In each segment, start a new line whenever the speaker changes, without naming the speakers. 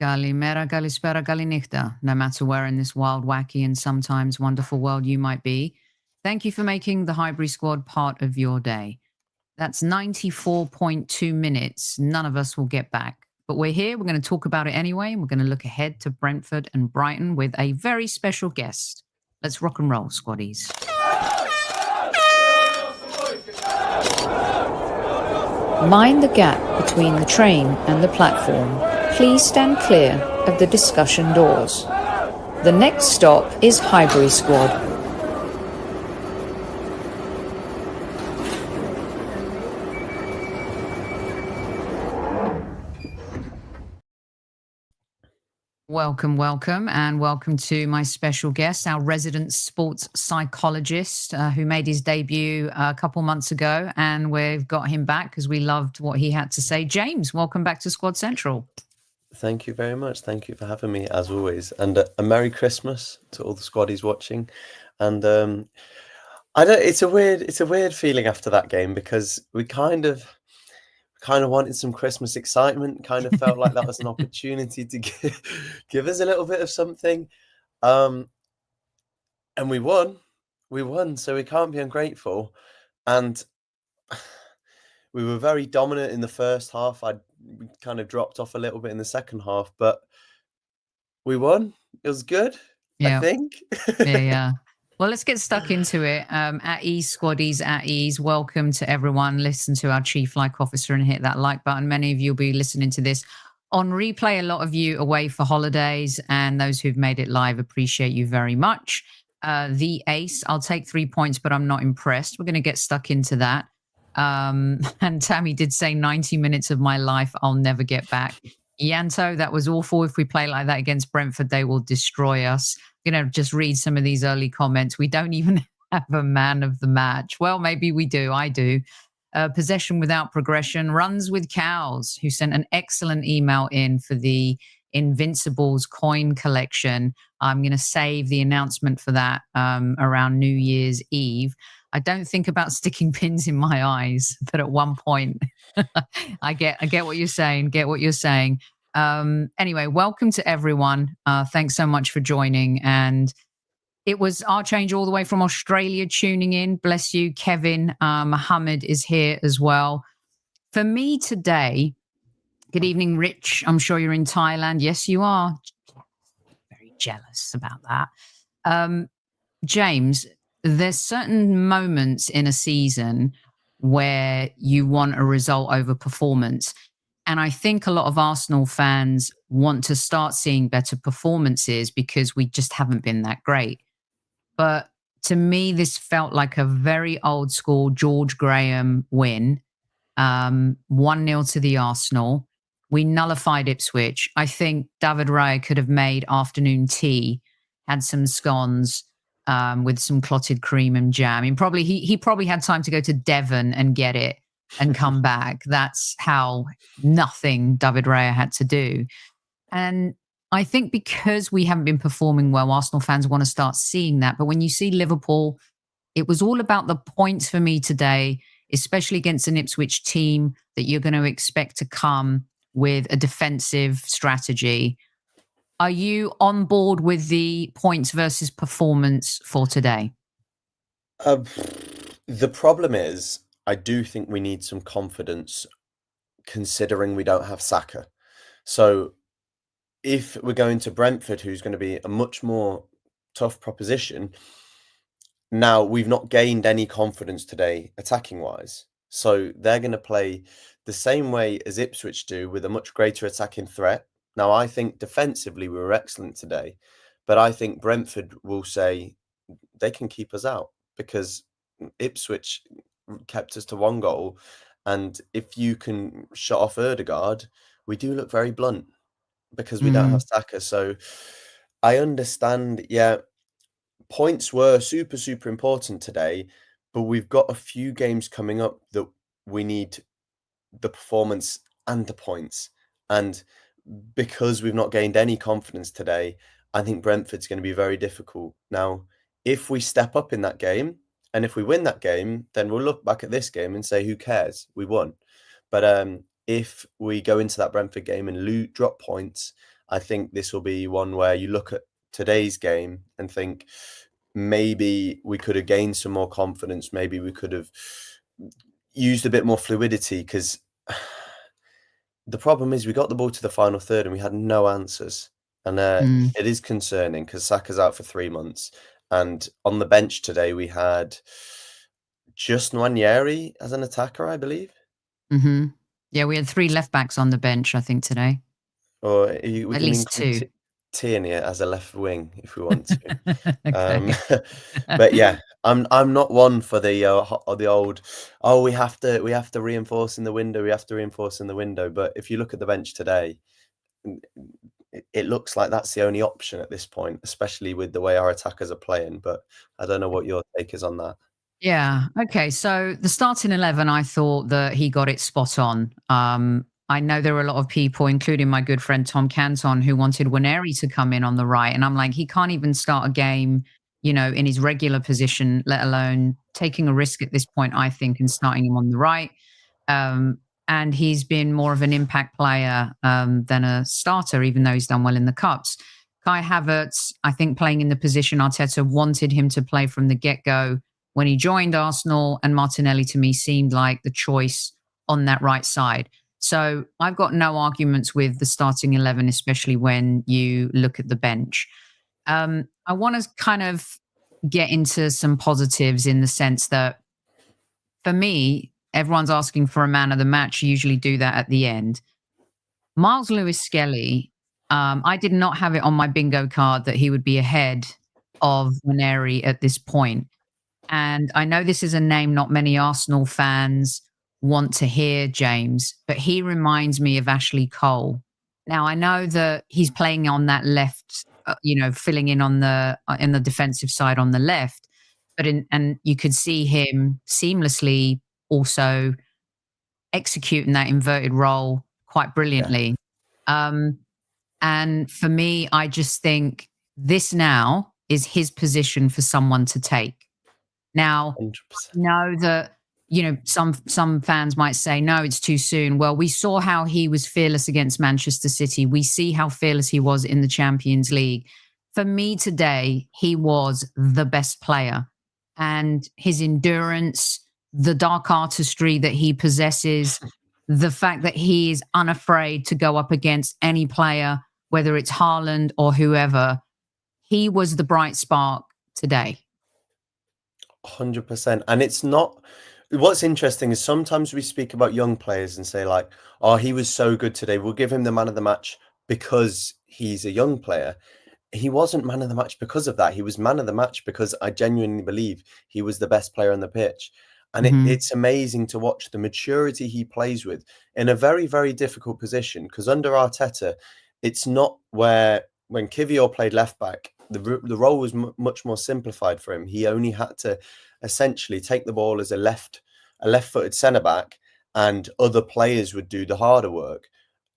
Kalimera, kalispera, kalinichta. No matter where in this wild, wacky, and sometimes wonderful world you might be, thank you for making the Highbury Squad part of your day. That's 94.2 minutes. None of us will get back. But we're here. We're going to talk about it anyway. And we're going to look ahead to Brentford and Brighton with a very special guest. Let's rock and roll, squaddies.
Mind the gap between the train and the platform. Please stand clear of the discussion doors. The next stop is Highbury Squad.
Welcome, and welcome to my special guest, our resident sports psychologist, who made his debut a couple months ago, and we've got him back because we loved what he had to say. James, welcome back to Squad Central.
Thank you very much. Thank you for having me, as always, and a Merry Christmas to all the squaddies watching. And I don't. It's a weird feeling after that game because we kind of wanted some Christmas excitement. Kind of felt like that was an opportunity to give us a little bit of something. And we won, so we can't be ungrateful. And we were very dominant in the first half. We kind of dropped off a little bit in the second half, but we won. It was good, I think.
Yeah. Well, let's get stuck into it. At ease, squaddies, at ease. Welcome to everyone. Listen to our chief like officer and hit that like button. Many of you will be listening to this on replay. A lot of you away for holidays, and those who've made it live, appreciate you very much. The ace, I'll take 3 points, but I'm not impressed. We're going to get stuck into that. And Tammy did say 90 minutes of my life I'll never get back. Yanto, that was awful. If we play like that against Brentford, they will destroy us. You know, just read some of these early comments. We don't even have a man of the match. Well, maybe we do. I do. Possession without progression. Runs with cows, who sent an excellent email in for the Invincibles coin collection. I'm going to save the announcement for that around New Year's Eve. I don't think about sticking pins in my eyes, but at one point, I get what you're saying. Anyway, welcome to everyone. Thanks so much for joining. And it was our change all the way from Australia tuning in. Bless you, Kevin. Mohammed is here as well. For me today, good evening, Rich. I'm sure you're in Thailand. Yes, you are. Very jealous about that. James, there's certain moments in a season where you want a result over performance. And I think a lot of Arsenal fans want to start seeing better performances because we just haven't been that great. But to me, this felt like a very old school George Graham win. 1-0 to the Arsenal. We nullified Ipswich. I think David Raya could have made afternoon tea, had some scones, with some clotted cream and jam. I mean, he probably had time to go to Devon and get it and come back. That's how nothing David Raya had to do. And I think because we haven't been performing well, Arsenal fans want to start seeing that. But when you see Liverpool, it was all about the points for me today, especially against an Ipswich team that you're going to expect to come with a defensive strategy. Are you on board with the points versus performance for today?
The problem is, I do think we need some confidence considering we don't have Saka. So if we're going to Brentford, who's going to be a much more tough proposition, now we've not gained any confidence today attacking wise. So they're going to play the same way as Ipswich do with a much greater attacking threat. Now, I think defensively we were excellent today, but I think Brentford will say they can keep us out because Ipswich kept us to 1 goal. And if you can shut off Ødegaard, we do look very blunt because we don't have Saka. So I understand, points were super, super important today, but we've got a few games coming up that we need the performance and the points. And because we've not gained any confidence today, I think Brentford's going to be very difficult. Now, if we step up in that game and if we win that game, then we'll look back at this game and say, who cares? We won. But if we go into that Brentford game and drop points, I think this will be one where you look at today's game and think maybe we could have gained some more confidence. Maybe we could have used a bit more fluidity, because the problem is we got the ball to the final third and we had no answers. And it is concerning because Saka's out for 3 months. And on the bench today, we had just Nwaneri as an attacker, I believe.
Yeah, we had 3 left backs on the bench, I think, today.
Or we
At
can
least
include
2.
Tierney as a left wing if we want to.
Okay.
But yeah, I'm not one for the old, oh, we have to reinforce in the window, we have to reinforce in the window. But if you look at the bench today, it looks like that's the only option at this point, especially with the way our attackers are playing. But I don't know what your take is on that.
Yeah. Okay. So the starting 11, I thought that he got it spot on. I know there were a lot of people, including my good friend Tom Canton, who wanted Nwaneri to come in on the right. And I'm like, he can't even start a game, in his regular position, let alone taking a risk at this point, I think, and starting him on the right. And he's been more of an impact player than a starter, even though he's done well in the Cups. Kai Havertz, I think, playing in the position Arteta wanted him to play from the get-go when he joined Arsenal, and Martinelli, to me, seemed like the choice on that right side. So I've got no arguments with the starting 11, especially when you look at the bench. I want to kind of get into some positives in the sense that, for me, everyone's asking for a man of the match. You usually do that at the end. Miles Lewis-Skelly, I did not have it on my bingo card that he would be ahead of Nwaneri at this point. And I know this is a name not many Arsenal fans want to hear, James, but he reminds me of Ashley Cole. Now, I know that he's playing on that left, filling in on the defensive side on the left, and you could see him seamlessly also executing that inverted role quite brilliantly. Yeah. And for me, I just think this now is his position for someone to take. Now,
100%.
I know that, some fans might say, no, it's too soon. Well, we saw how he was fearless against Manchester City. We see how fearless he was in the Champions League. For me today, he was the best player. And his endurance, the dark artistry that he possesses, the fact that he is unafraid to go up against any player, whether it's Haaland or whoever, he was the bright spark today.
100%. And it's not, what's interesting is sometimes we speak about young players and say like, oh, he was so good today, we'll give him the man of the match because he's a young player. He wasn't man of the match because of that. He was man of the match because I genuinely believe he was the best player on the pitch. And it's amazing to watch the maturity he plays with in a very, very difficult position, because under Arteta, it's not where when Kivior played left back, the role was much more simplified for him. He only had to essentially take the ball as a left-footed centre-back, and other players would do the harder work.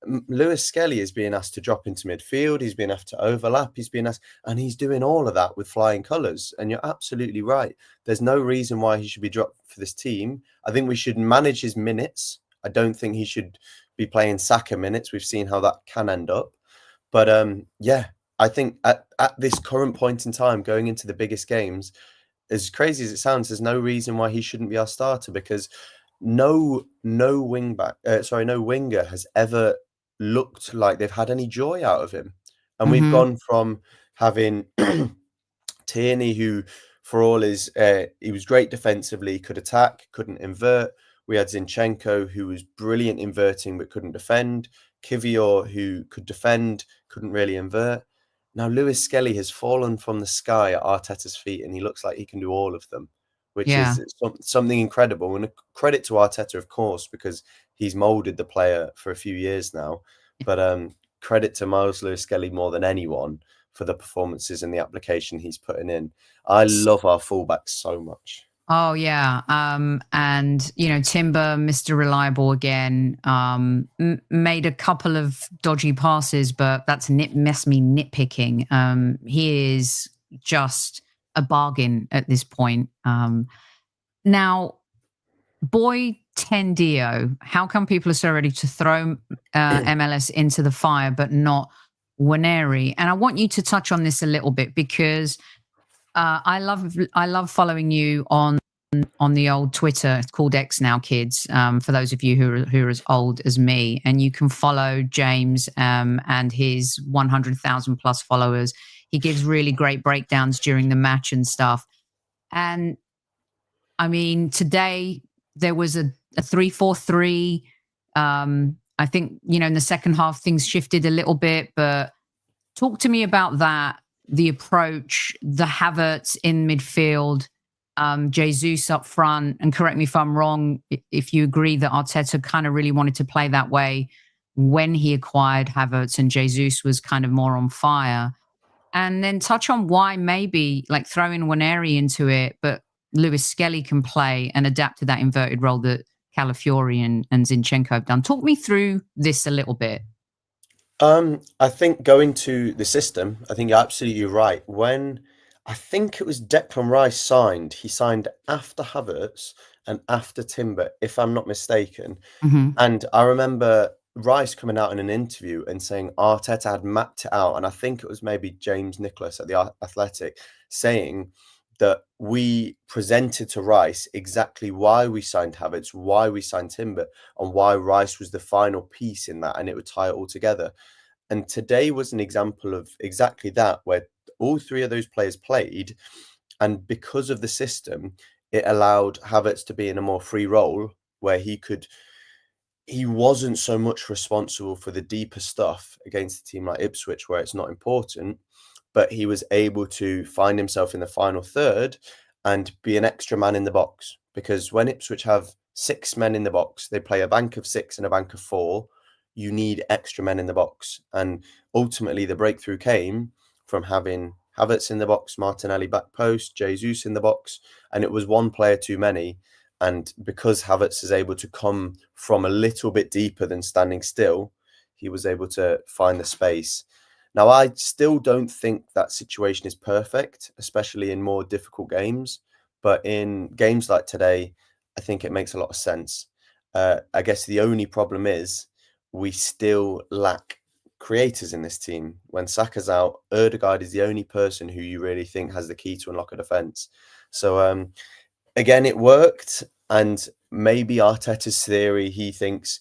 Lewis-Skelly is being asked to drop into midfield. He's being asked to overlap. He's being asked, and he's doing all of that with flying colours. And you're absolutely right. There's no reason why he should be dropped for this team. I think we should manage his minutes. I don't think he should be playing Saka minutes. We've seen how that can end up. But yeah, I think at this current point in time, going into the biggest games, as crazy as it sounds, there's no reason why he shouldn't be our starter, because no winger has ever looked like they've had any joy out of him. And we've gone from having Tierney, who for all his he was great defensively, could attack, couldn't invert. We had Zinchenko, who was brilliant inverting but couldn't defend. Kivior, who could defend, couldn't really invert. Now Lewis-Skelly has fallen from the sky at Arteta's feet, and he looks like he can do all of them, which is something incredible. And a credit to Arteta, of course, because he's moulded the player for a few years now. But credit to Miles Lewis-Skelly more than anyone for the performances and the application he's putting in. I love our fullbacks so much.
Oh, yeah. And, Timber, Mr. Reliable again, made a couple of dodgy passes, but that's nitpicking. He is just a bargain at this point. Now, Boy Tendio, how come people are so ready to throw MLS into the fire, but not Waneri. And I want you to touch on this a little bit because I love following you on the old Twitter. It's called X now, kids. For those of you who are as old as me, and you can follow James and his 100,000 plus followers. He gives really great breakdowns during the match and stuff. And I mean, today there was a 3-4-3. I think, in the second half, things shifted a little bit, but talk to me about that, the approach, the Havertz in midfield, Jesus up front, and correct me if I'm wrong, if you agree that Arteta kind of really wanted to play that way when he acquired Havertz and Jesus was kind of more on fire. And then touch on why maybe like throwing Waneri into it, but Lewis Skelly can play and adapt to that inverted role that Calafiori and Zinchenko have done. Talk me through this a little bit.
I think going to the system, I think you're absolutely right. When I think it was Declan Rice signed, he signed after Havertz and after Timber, if I'm not mistaken. And I remember Rice coming out in an interview and saying Arteta had mapped it out. And I think it was maybe James Nicholas at the Athletic saying that we presented to Rice exactly why we signed Havertz, why we signed Timber, and why Rice was the final piece in that, and it would tie it all together. And today was an example of exactly that, where all three of those players played, and because of the system, it allowed Havertz to be in a more free role where he wasn't so much responsible for the deeper stuff against a team like Ipswich, where it's not important. But he was able to find himself in the final third and be an extra man in the box. Because when Ipswich have 6 men in the box, they play a bank of 6 and a bank of 4. You need extra men in the box. And ultimately, the breakthrough came from having Havertz in the box, Martinelli back post, Jesus in the box. And it was one player too many. And because Havertz is able to come from a little bit deeper than standing still, he was able to find the space. Now, I still don't think that situation is perfect, especially in more difficult games. But in games like today, I think it makes a lot of sense. I guess the only problem is we still lack creators in this team. When Saka's out, Ødegaard is the only person who you really think has the key to unlock a defence. So, again, it worked. And maybe Arteta's theory, he thinks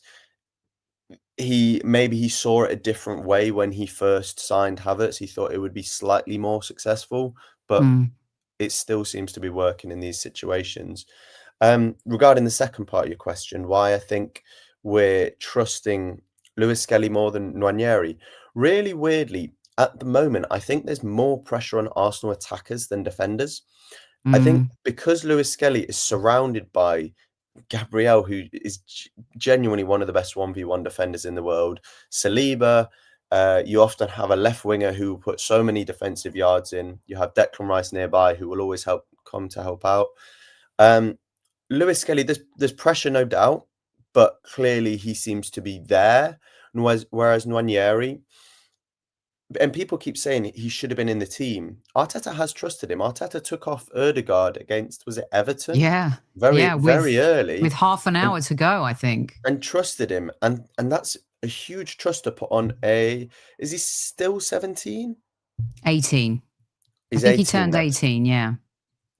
he saw it a different way when he first signed Havertz. He thought it would be slightly more successful, but it still seems to be working in these situations. Regarding the second part of your question, why I think we're trusting Lewis Skelly more than Nwaneri, really weirdly, at the moment, I think there's more pressure on Arsenal attackers than defenders. I think because Lewis Skelly is surrounded by Gabriel, who is genuinely one of the best 1v1 defenders in the world. Saliba, you often have a left winger who will put so many defensive yards in. You have Declan Rice nearby who will always come to help out. Lewis Skelly, there's pressure, no doubt, but clearly he seems to be there. Whereas Nwaneri, and people keep saying he should have been in the team. Arteta has trusted him. Arteta took off Ødegaard against, was it Everton?
Yeah.
Very early.
With half an hour to go, I think.
And trusted him. And that's a huge trust to put on is he still 17?
18.
He's
I think
18
he turned
now.
18, yeah.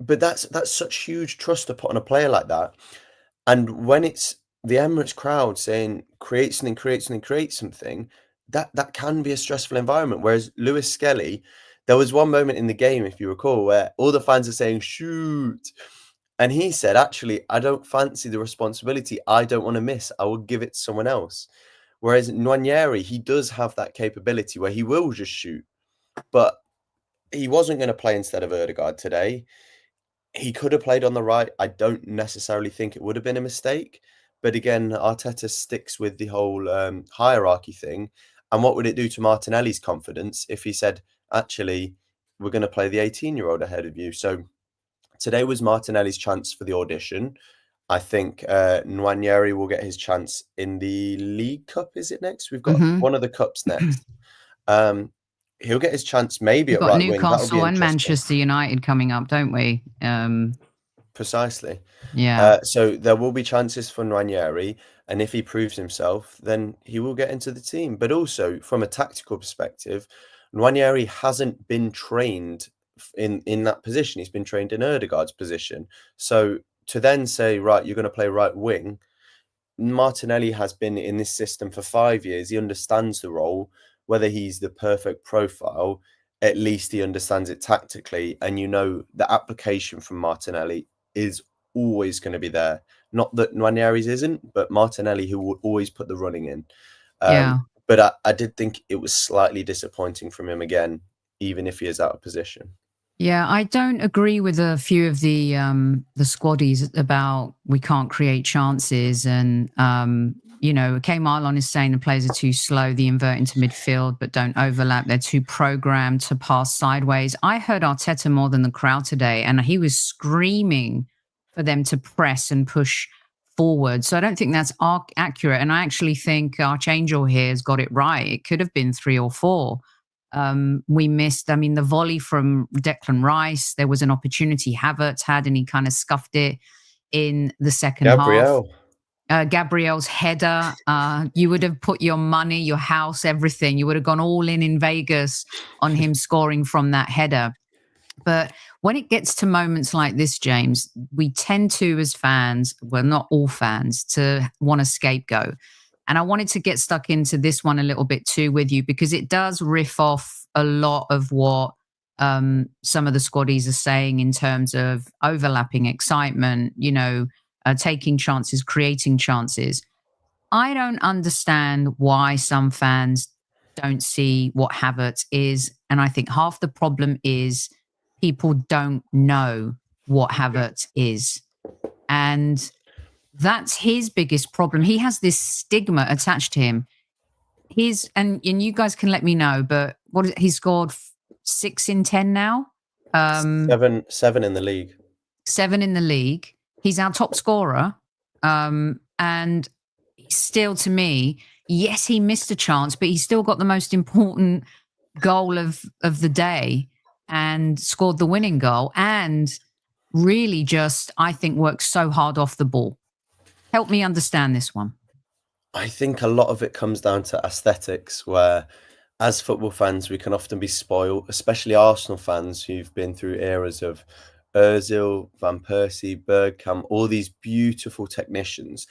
But that's such huge trust to put on a player like that. And when it's the Emirates crowd saying, create something, that can be a stressful environment. Whereas Lewis Skelly, there was one moment in the game, if you recall, where all the fans are saying, shoot. And he said, actually, I don't fancy the responsibility. I don't want to miss. I will give it to someone else. Whereas Nwaneri, he does have that capability where he will just shoot. But he wasn't going to play instead of Ødegaard today. He could have played on the right. I don't necessarily think it would have been a mistake. But again, Arteta sticks with the whole hierarchy thing. And what would it do to Martinelli's confidence if he said, actually, we're going to play the 18-year-old ahead of you? So today was Martinelli's chance for the audition. I think Nwaneri will get his chance in the League Cup. Is it next? We've got one of the cups next. He'll get his chance maybe
We've
at
got
right wing.
Newcastle and Manchester United coming up, don't we?
Precisely.
Yeah.
So there will be chances for Nwaneri, and if he proves himself, then he will get into the team. But also, from a tactical perspective, Nwaneri hasn't been trained in that position. He's been trained in Ødegaard's position. So to then say, right, you're going to play right wing, Martinelli has been in this system for 5 years. He understands the role. Whether he's the perfect profile, at least he understands it tactically. And you know the application from Martinelli is always going to be there. Not that Nwaneri's isn't, but Martinelli, who will always put the running in.
Yeah.
But I did think it was slightly disappointing from him again, even if he is out of position.
Yeah, I don't agree with a few of the squaddies about we can't create chances, and you know, K Marlon is saying the players are too slow, they invert into midfield but don't overlap, they're too programmed to pass sideways. I heard Arteta more than the crowd today, and he was screaming for them to press and push forward. So I don't think that's accurate, and I actually think Archangel here has got it right. It could have been 3 or 4. We missed, I mean, the volley from Declan Rice. There was an opportunity Havertz had, and he kind of scuffed it in the second half. Gabriel's header, you would have put your money, your house, everything. You would have gone all in Vegas on him scoring from that header. But when it gets to moments like this, James, we tend to, as fans, well, not all fans, to want a scapegoat. And I wanted to get stuck into this one a little bit too with you, because it does riff off a lot of what some of the squaddies are saying in terms of overlapping excitement, you know, taking chances, creating chances. I don't understand why some fans don't see what Havertz is. And I think half the problem is people don't know what Havertz is. And that's his biggest problem. He has this stigma attached to him. And you guys can let me know, but he scored 6 in 10 now.
7 in the league.
7 in the league. He's our top scorer. And still, to me, yes, he missed a chance, but he still got the most important goal of the day and scored the winning goal. And really just, I think, worked so hard off the ball. Help me understand this one.
I think a lot of it comes down to aesthetics, where as football fans, we can often be spoiled, especially Arsenal fans who've been through eras of Ozil, Van Persie, Bergkamp, all these beautiful technicians.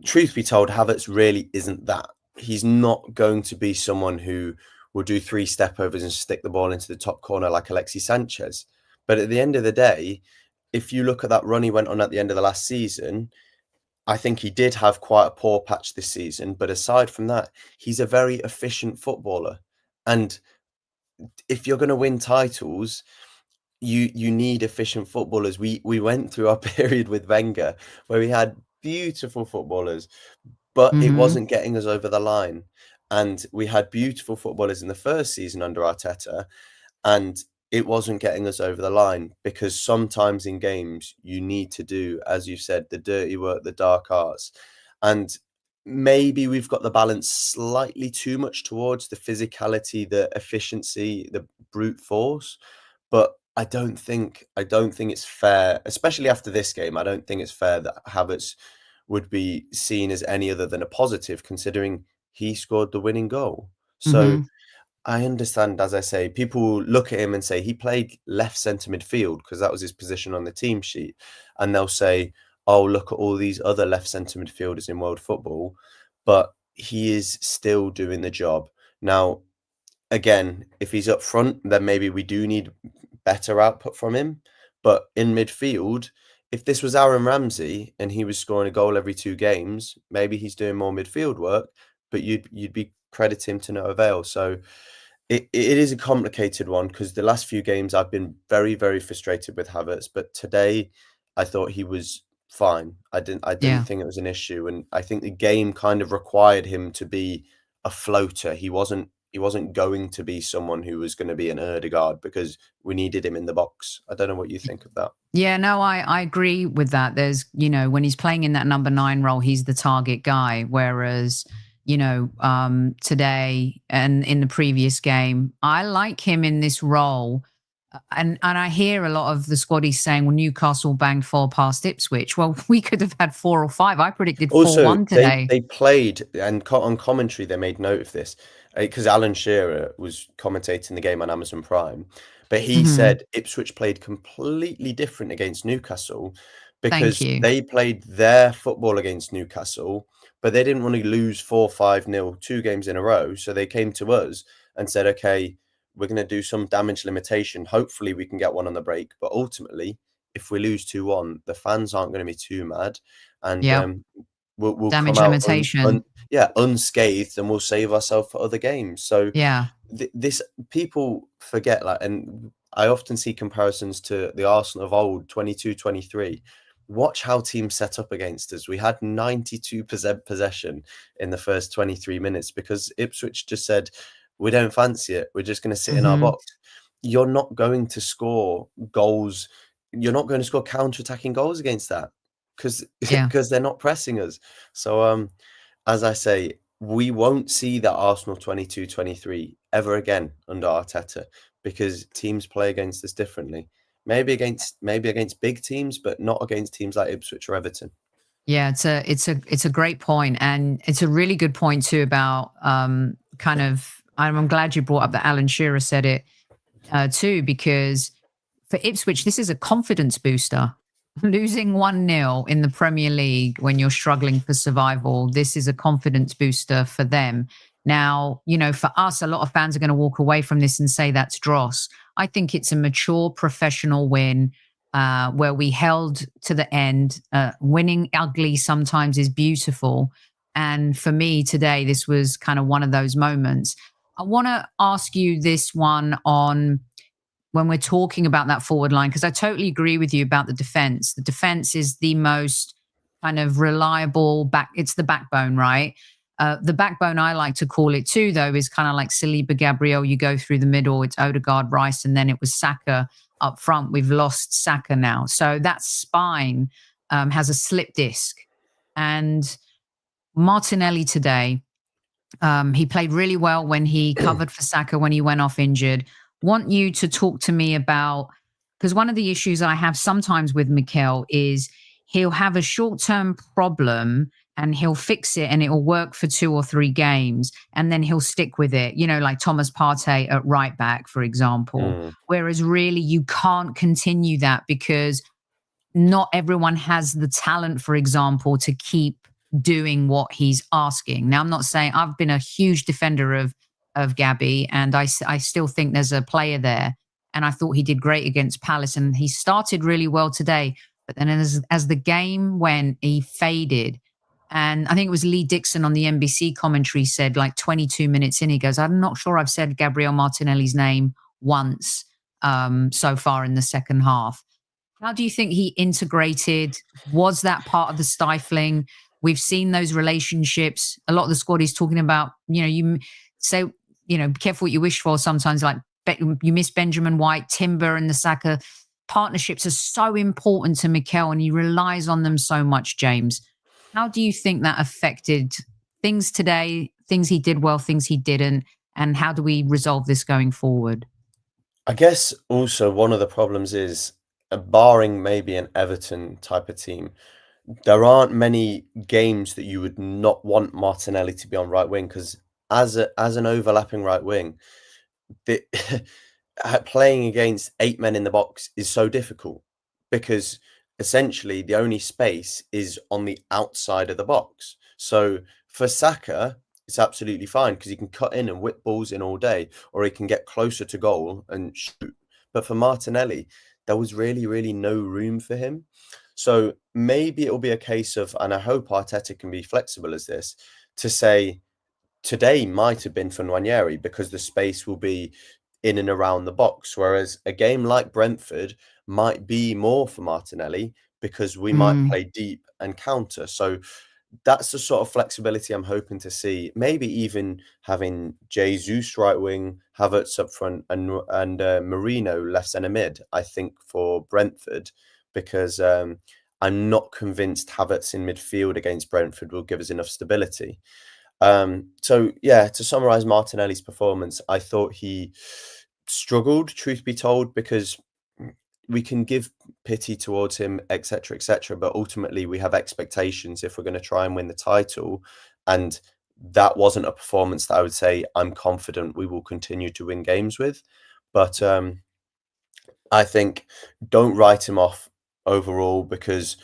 Truth be told, Havertz really isn't that. He's not going to be someone who will do 3 step-overs and stick the ball into the top corner like Alexis Sanchez. But at the end of the day, if you look at that run he went on at the end of the last season, I think he did have quite a poor patch this season. But aside from that, he's a very efficient footballer. And if you're going to win titles, you need efficient footballers. We went through our period with Wenger where we had beautiful footballers, but it wasn't getting us over the line. And we had beautiful footballers in the first season under Arteta, and it wasn't getting us over the line, because sometimes in games you need to do, as you said, the dirty work, the dark arts. And maybe we've got the balance slightly too much towards the physicality, the efficiency, the brute force. But I don't think it's fair, especially after this game. I don't think it's fair that Havertz would be seen as any other than a positive, considering he scored the winning goal. So I understand, as I say, people look at him and say he played left centre midfield because that was his position on the team sheet. And they'll say, oh, look at all these other left centre midfielders in world football. But he is still doing the job. Now, again, if he's up front, then maybe we do need better output from him. But in midfield, if this was Aaron Ramsey and he was scoring a goal every 2 games, maybe he's doing more midfield work, but you'd be crediting him to no avail. So it is a complicated one, because the last few games I've been very, very frustrated with Havertz, but today I thought he was fine. I didn't think it was an issue, and I think the game kind of required him to be a floater. He wasn't going to be someone who was going to be an Ødegaard, because we needed him in the box. I don't know what you think of that.
Yeah, no, I agree with that. There's, you know, when he's playing in that number 9 role, he's the target guy. Whereas, you know, today and in the previous game, I like him in this role And I hear a lot of the squaddies saying, well, Newcastle banged 4 past Ipswich. Well, we could have had 4 or 5. I predicted
Also,
4-1 today.
they played, and on commentary they made note of this, because Alan Shearer was commentating the game on Amazon Prime, but he said Ipswich played completely different against Newcastle
Thank
because
you.
they played their football against Newcastle, but they didn't want to lose 4-5-0 2 games in a row, so they came to us and said, okay, we're going to do some damage limitation. Hopefully we can get one on the break, but ultimately, if we lose 2-1, the fans aren't going to be too mad, and
Yeah.
we'll
Damage
come out
limitation.
unscathed, and we'll save ourselves for other games. So
Yeah.
this people forget, like, and I often see comparisons to the Arsenal of old, 22-23. Watch how teams set up against us. We had 92% possession in the first 23 minutes because Ipswich just said, we don't fancy it. We're just going to sit in our box. You're not going to score goals. You're not going to score counter-attacking goals against that because they're not pressing us. So as I say, we won't see that Arsenal 22-23 ever again under Arteta because teams play against us differently. Maybe against big teams, but not against teams like Ipswich or Everton.
Yeah, it's a great point, and it's a really good point too about kind of. I'm glad you brought up that Alan Shearer said it too, because for Ipswich this is a confidence booster. Losing 1-0 in the Premier League when you're struggling for survival, this is a confidence booster for them. Now, you know, for us, a lot of fans are going to walk away from this and say that's dross. I think it's a mature professional win where we held to the end. Winning ugly sometimes is beautiful. And for me today, this was kind of one of those moments. I want to ask you this one on when we're talking about that forward line, because I totally agree with you about the defense. The defense is the most kind of reliable back. It's the backbone, right? The backbone, I like to call it too, though, is kind of like Saliba, Gabriel. You go through the middle, it's Odegaard, Rice, and then it was Saka up front. We've lost Saka now. So that spine has a slip disc. And Martinelli today, he played really well when he covered for Saka when he went off injured. Want you to talk to me about, because one of the issues I have sometimes with Mikel is he'll have a short-term problem and he'll fix it and it'll work for 2 or 3 games and then he'll stick with it, you know, like Thomas Partey at right back, for example. Whereas really you can't continue that because not everyone has the talent, for example, to keep doing what he's asking. Now, I'm not saying I've been a huge defender of Gabby, and I still think there's a player there. And I thought he did great against Palace, and he started really well today. But then as the game went, he faded. And I think it was Lee Dixon on the NBC commentary said, like 22 minutes in, he goes, I'm not sure I've said Gabriel Martinelli's name once so far in the second half. How do you think he integrated? Was that part of the stifling? We've seen those relationships. A lot of the squad is talking about, you know, you say, you know, be careful what you wish for sometimes, like you miss Benjamin White, Timber and the Saka. Partnerships are so important to Mikel and he relies on them so much, James. How do you think that affected things today, things he did well, things he didn't, and how do we resolve this going forward?
I guess also one of the problems is, barring maybe an Everton type of team, there aren't many games that you would not want Martinelli to be on right wing, because as an overlapping right wing, playing against 8 men in the box is so difficult because essentially the only space is on the outside of the box. So for Saka, it's absolutely fine because he can cut in and whip balls in all day, or he can get closer to goal and shoot. But for Martinelli, there was really, really no room for him. So maybe it'll be a case of, and I hope Arteta can be flexible as this, to say today might have been for Nwaneri because the space will be in and around the box, whereas a game like Brentford might be more for Martinelli because we might play deep and counter. So that's the sort of flexibility I'm hoping to see. Maybe even having Jesus right wing, Havertz up front, and Marino left centre mid, I think, for Brentford, because I'm not convinced Havertz in midfield against Brentford will give us enough stability. So yeah, to summarise Martinelli's performance, I thought he struggled, truth be told, because we can give pity towards him, etc., but ultimately we have expectations if we're going to try and win the title, and that wasn't a performance that I would say I'm confident we will continue to win games with. But I think don't write him off overall, because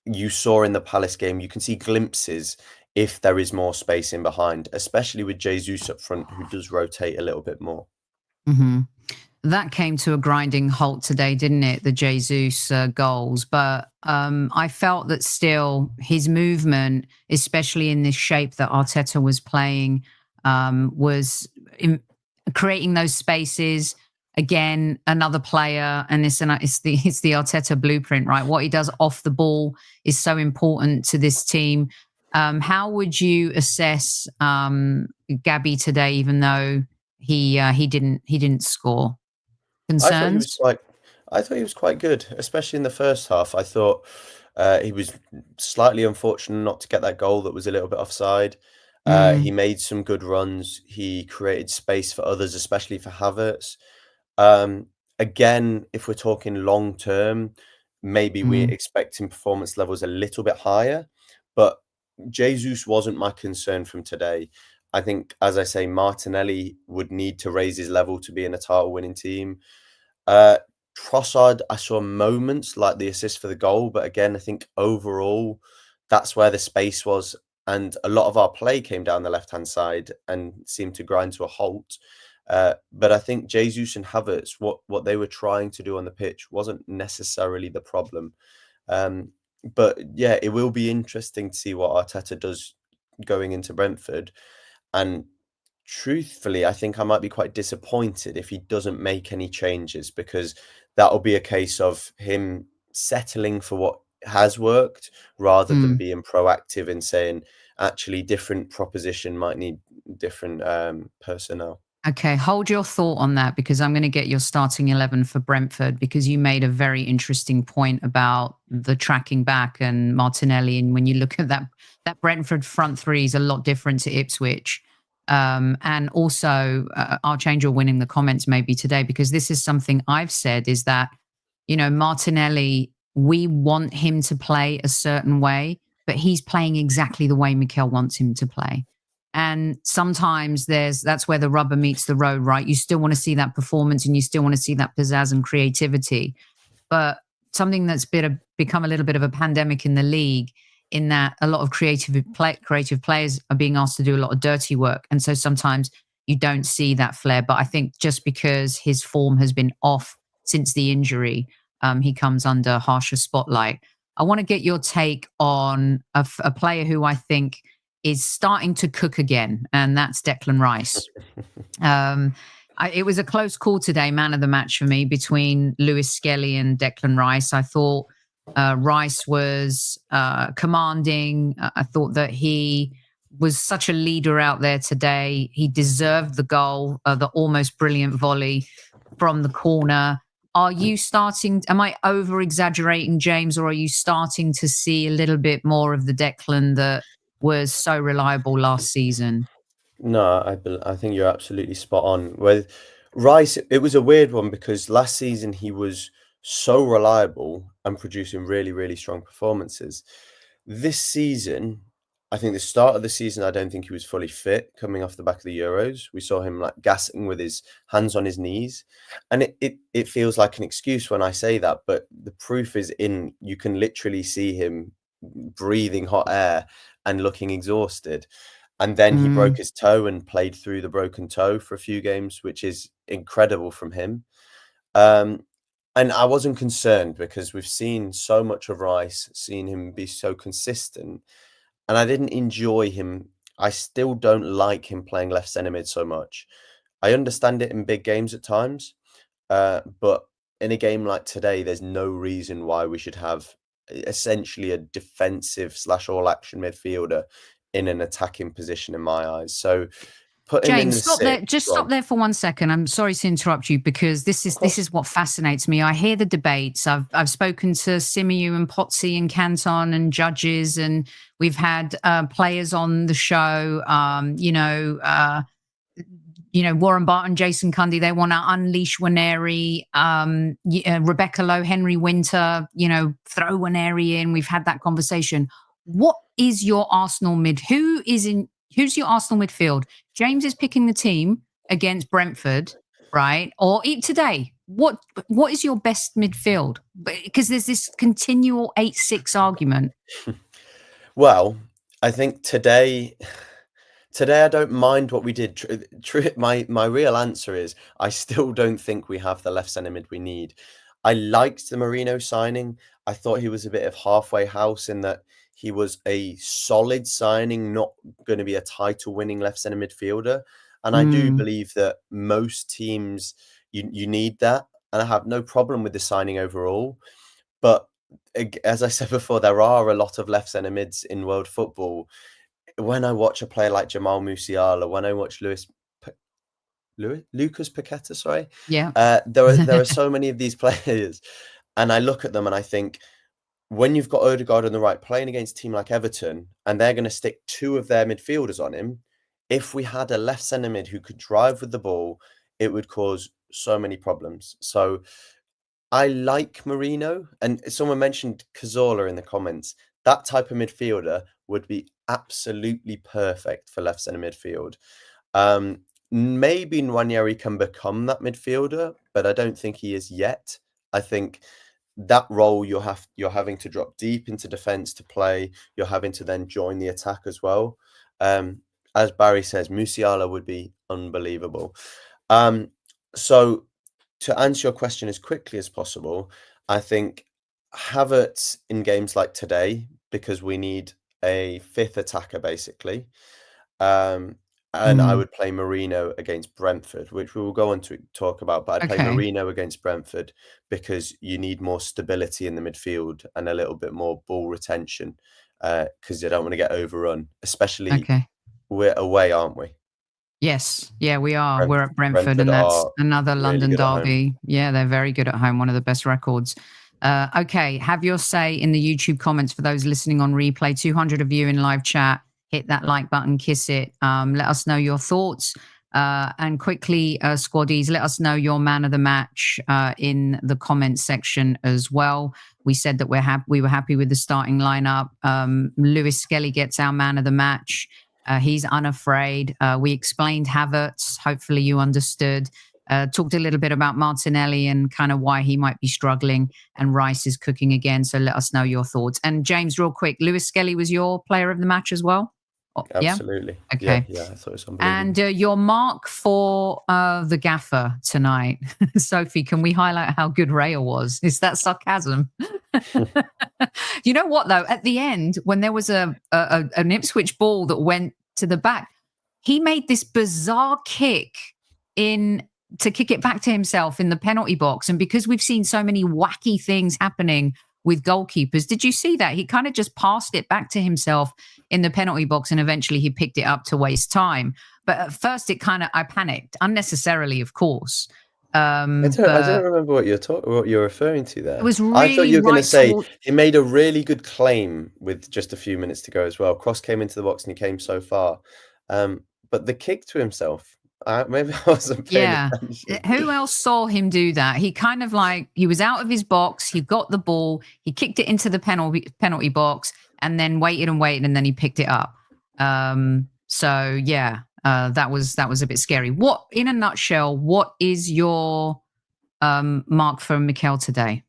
you saw in the Palace game, you can see glimpses if there is more space in behind, especially with Jesus up front, who does rotate a little bit more.
Mm-hmm. That came to a grinding halt today, didn't it? The Jesus goals. But I felt that still his movement, especially in this shape that Arteta was playing, was creating those spaces. Again, another player, and it's the Arteta blueprint, right? What he does off the ball is so important to this team. How would you assess Gabby today, even though he didn't score? Concerns?
I thought he was quite good, especially in the first half. I thought he was slightly unfortunate not to get that goal that was a little bit offside. He made some good runs. He created space for others, especially for Havertz. Again, if we're talking long term, maybe we're expecting performance levels a little bit higher, but Jesus wasn't my concern from today. I think, as I say, Martinelli would need to raise his level to be in a title-winning team. Trossard, I saw moments like the assist for the goal, but again, I think overall, that's where the space was, and a lot of our play came down the left-hand side and seemed to grind to a halt. But I think Jesus and Havertz, what they were trying to do on the pitch wasn't necessarily the problem. But yeah, it will be interesting to see what Arteta does going into Brentford. And truthfully, I think I might be quite disappointed if he doesn't make any changes, because that'll be a case of him settling for what has worked rather than being proactive in saying, actually, different proposition might need different personnel.
Okay, hold your thought on that, because I'm going to get your starting 11 for Brentford, because you made a very interesting point about the tracking back and Martinelli. And when you look at that Brentford front three is a lot different to Ipswich. And also, I'll change your win in the comments maybe today, because this is something I've said, is that, Martinelli, we want him to play a certain way, but he's playing exactly the way Mikel wants him to play. And sometimes that's where the rubber meets the road, right? You still want to see that performance and you still want to see that pizzazz and creativity. But something that's become a little bit of a pandemic in the league, in that a lot of creative players are being asked to do a lot of dirty work. And so sometimes you don't see that flair. But I think just because his form has been off since the injury, he comes under harsher spotlight. I want to get your take on a player who I think is starting to cook again, and that's Declan Rice. It was a close call today, man of the match for me, between Lewis Skelly and Declan Rice. I thought Rice was commanding. I thought that he was such a leader out there today. He deserved the goal, the almost brilliant volley from the corner. Am I over-exaggerating, James, or are you starting to see a little bit more of the Declan that was so reliable last season?
No, I think you're absolutely spot on. With Rice, it was a weird one, because last season he was so reliable and producing really, really strong performances. This season, I think the start of the season, I don't think he was fully fit coming off the back of the Euros. We saw him like gassing with his hands on his knees. And it feels like an excuse when I say that, but the proof is in, you can literally see him breathing hot air and looking exhausted. And then he broke his toe and played through the broken toe for a few games, which is incredible from him. And I wasn't concerned, because we've seen so much of Rice, seen him be so consistent, and I didn't enjoy him. I still don't like him playing left centre mid so much. I understand it in big games at times, but in a game like today, there's no reason why we should have essentially a defensive / all action midfielder in an attacking position, in my eyes. So put him in the
James, stop there for 1 second. I'm sorry to interrupt you, because this is what fascinates me. I hear the debates. I've spoken to Simiyu and Potsy and Canton and judges, and we've had players on the show. Warren Barton, Jason Cundy, they want to unleash Waneri, Rebecca Lowe, Henry Winter, throw Waneri in. We've had that conversation. What is your Arsenal who's your Arsenal midfield? James is picking the team against Brentford, right? Or today, what is your best midfield? Because there's this continual 8-6 argument.
Well, I think today I don't mind what we did. My real answer is I still don't think we have the left centre mid we need. I liked the Marino signing. I thought he was a bit of halfway house in that he was a solid signing, not going to be a title-winning left centre midfielder. And I do believe that most teams, you need that. And I have no problem with the signing overall. But as I said before, there are a lot of left centre mids in world football. When I watch a player like Jamal Musiala, when I watch Lucas Paqueta, sorry.
Yeah.
There are so many of these players. And I look at them and I think, when you've got Odegaard on the right playing against a team like Everton, and they're going to stick 2 of their midfielders on him, if we had a left centre mid who could drive with the ball, it would cause so many problems. So I like Marino, and someone mentioned Cazorla in the comments. That type of midfielder would be absolutely perfect for left centre midfield. Maybe Nwaneri can become that midfielder, but I don't think he is yet. I think that role you're having to drop deep into defence to play. You're having to then join the attack as well. As Barry says, Musiala would be unbelievable. So to answer your question as quickly as possible, I think Havertz in games like today, because we need a 5th attacker basically. And I would play Marino against Brentford, which we will go on to talk about. But I'd play Marino against Brentford because you need more stability in the midfield and a little bit more ball retention because you don't want to get overrun, especially we're away, aren't we?
Yes. Yeah, we are. We're at Brentford and that's another London derby. Yeah, they're very good at home. One of the best records. Okay, have your say in the YouTube comments for those listening on replay. 200 of you in live chat. Hit that like button, kiss it. Let us know your thoughts. And quickly, squaddies, let us know your man of the match in the comments section as well. We said that we were happy with the starting lineup. Lewis Skelly gets our man of the match. He's unafraid. We explained Havertz. Hopefully you understood. Talked a little bit about Martinelli and kind of why he might be struggling, and Rice is cooking again. So let us know your thoughts. And James, real quick, Lewis Skelly was your player of the match as well?
Absolutely.
Yeah? Okay.
Yeah, I thought it was unbelievable.
And your mark for the gaffer tonight, Sophie, can we highlight how good Raya was? Is that sarcasm? You know what, though? At the end, when there was an Ipswich ball that went to the back, he made this bizarre kick to kick it back to himself in the penalty box. And because we've seen so many wacky things happening with goalkeepers, did you see that? He kind of just passed it back to himself in the penalty box and eventually he picked it up to waste time. But at first I panicked, unnecessarily, of course. I
don't remember what you're referring to there.
It was really
I thought you were going to say he made a really good claim with just a few minutes to go as well. Cross came into the box and he came so far. But the kick to himself, maybe I wasn't paying attention.
Who else saw him do that? He kind of he was out of his box. He got the ball. He kicked it into the penalty box and then waited and then he picked it up. So yeah, that was a bit scary. What, in a nutshell, what is your mark for Mikel today?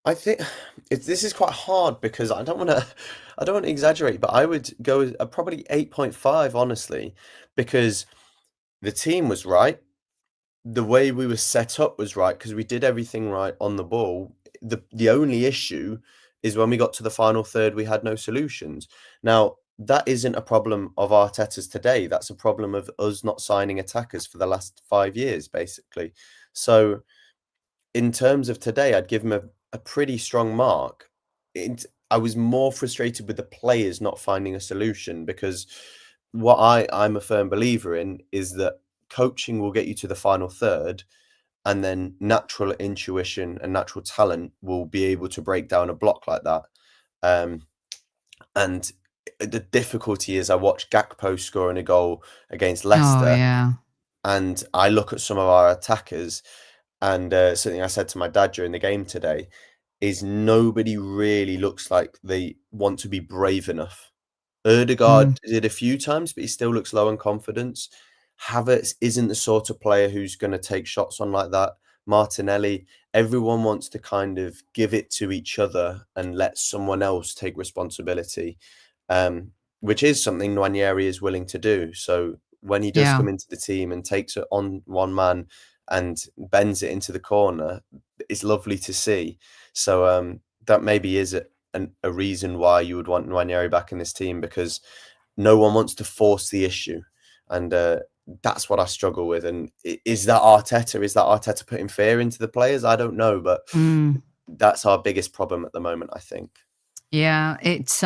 I think this is quite hard because I don't want to exaggerate, but I would go probably 8.5, honestly, because the team was right. The way we were set up was right because we did everything right on the ball. The only issue is when we got to the final third, we had no solutions. Now, that isn't a problem of Arteta's today. That's a problem of us not signing attackers for the last 5 years, basically. So in terms of today, I'd give him a pretty strong mark. I was more frustrated with the players not finding a solution because what I'm a firm believer in is that coaching will get you to the final third, and then natural intuition and natural talent will be able to break down a block like that. And the difficulty is I watched Gakpo scoring a goal against
Oh,
Leicester,
yeah.
and I look at some of our attackers, and something I said to my dad during the game today is nobody really looks like they want to be brave enough. Ødegaard did a few times, but he still looks low on confidence. Havertz isn't the sort of player who's going to take shots on like that. Martinelli, everyone wants to kind of give it to each other and let someone else take responsibility, which is something Nwaneri is willing to do. So when he does
Yeah.
come into the team and takes it on one man and bends it into the corner, it's lovely to see. So that maybe is a reason why you would want Nwaneri back in this team, because no one wants to force the issue. And that's what I struggle with. And is that Arteta? Is that Arteta putting fear into the players? I don't know, but that's our biggest problem at the moment, I think.
Yeah, it's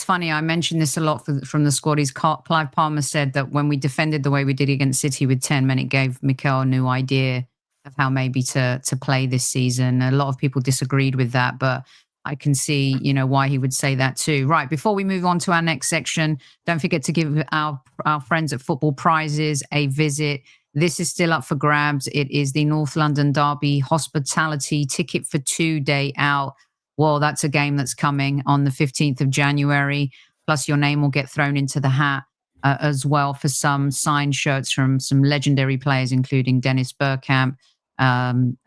funny. I mentioned this a lot from the squaddies. Clive Palmer said that when we defended the way we did against City with 10 men, it gave Mikel a new idea of how maybe to play this season. A lot of people disagreed with that, but I can see, why he would say that too. Right, before we move on to our next section, don't forget to give our friends at Football Prizes a visit. This is still up for grabs. It is the North London Derby hospitality ticket for 2 day out. Well, that's a game that's coming on the 15th of January. Plus, your name will get thrown into the hat as well for some signed shirts from some legendary players, including Dennis Bergkamp and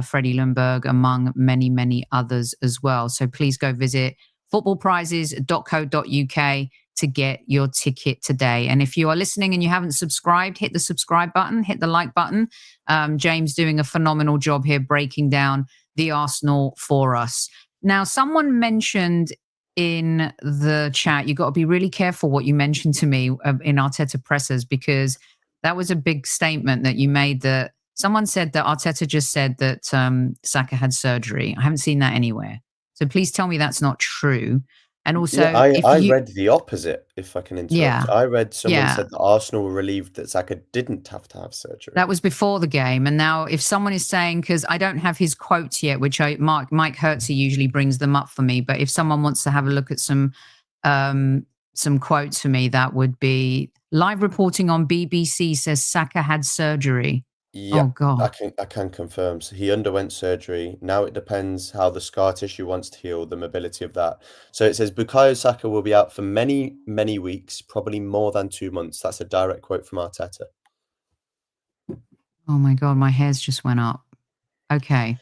Freddie Ljungberg, among many, many others as well. So please go visit footballprizes.co.uk to get your ticket today. And if you are listening and you haven't subscribed, hit the subscribe button, hit the like button. James doing a phenomenal job here breaking down the Arsenal for us. Now, someone mentioned in the chat, you got to be really careful what you mentioned to me in Arteta pressers, because that was a big statement that you made. That someone said that Arteta just said that Saka had surgery. I haven't seen that anywhere. So please tell me that's not true. And also,
I read the opposite, if I can interrupt.
Yeah.
I read someone said that Arsenal were relieved that Saka didn't have to have surgery.
That was before the game. And now if someone is saying, because I don't have his quotes yet, which Mike Hertzy usually brings them up for me, but if someone wants to have a look at some quotes for me, that would be live reporting on BBC says Saka had surgery.
Yeah,
oh God.
I can confirm. So he underwent surgery. Now it depends how the scar tissue wants to heal, the mobility of that. So it says Bukayo Saka will be out for many, many weeks, probably more than 2 months. That's a direct quote from Arteta.
Oh my God, my hairs just went up. Okay.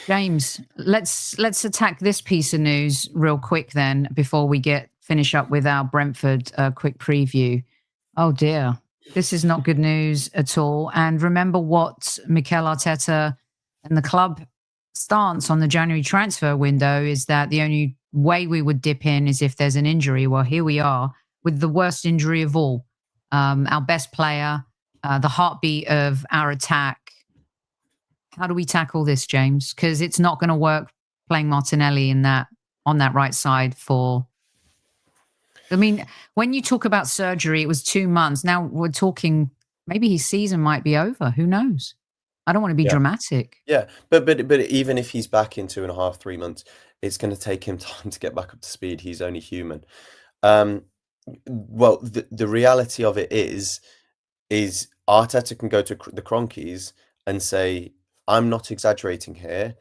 James, let's attack this piece of news real quick then before we finish up with our Brentford quick preview. Oh dear. This is not good news at all. And remember what Mikel Arteta and the club stance on the January transfer window is, that the only way we would dip in is if there's an injury. Well, here we are with the worst injury of all. Our best player, the heartbeat of our attack. How do we tackle this, James? Because it's not going to work playing Martinelli on that right side for... I mean, when you talk about surgery, it was 2 months. Now we're talking, maybe his season might be over. Who knows? I don't want to be dramatic.
Yeah, but even if he's back in 2.5, 3 months, it's going to take him time to get back up to speed. He's only human. Well, the reality of it is Arteta can go to the Cronkies and say, I'm not exaggerating here.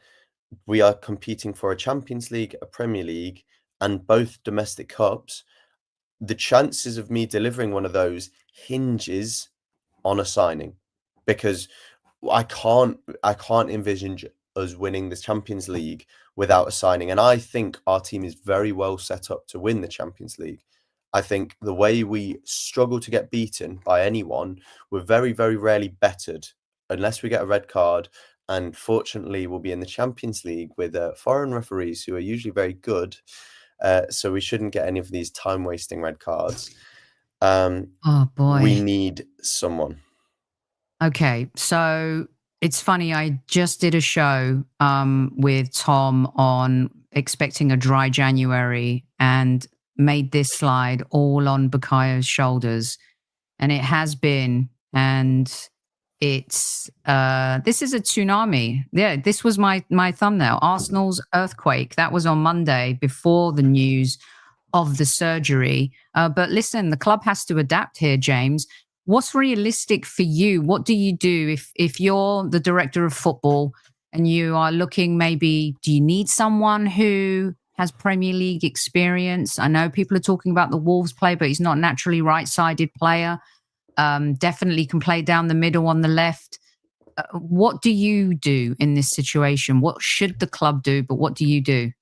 We are competing for a Champions League, a Premier League, and both domestic cups. The chances of me delivering one of those hinges on a signing, because I can't envision us winning the Champions League without a signing. And I think our team is very well set up to win the Champions League. I think the way we struggle to get beaten by anyone, we're very, very rarely bettered unless we get a red card. And fortunately, we'll be in the Champions League with foreign referees who are usually very good. So we shouldn't get any of these time-wasting red cards.
Oh, boy.
We need someone.
Okay, so it's funny. I just did a show with Tom on expecting a dry January and made this slide all on Bukayo's shoulders. And it has been. And it's this is a tsunami. Yeah, this was my thumbnail. Arsenal's earthquake. That was on Monday before the news of the surgery. But listen, the club has to adapt here, James. What's realistic for you? What do you do if you're the director of football and you are looking, maybe, do you need someone who has Premier League experience? I know people are talking about the Wolves play, but he's not a naturally right-sided player. Definitely can play down the middle on the left. What do you do in this situation? What should the club do, but what do you do?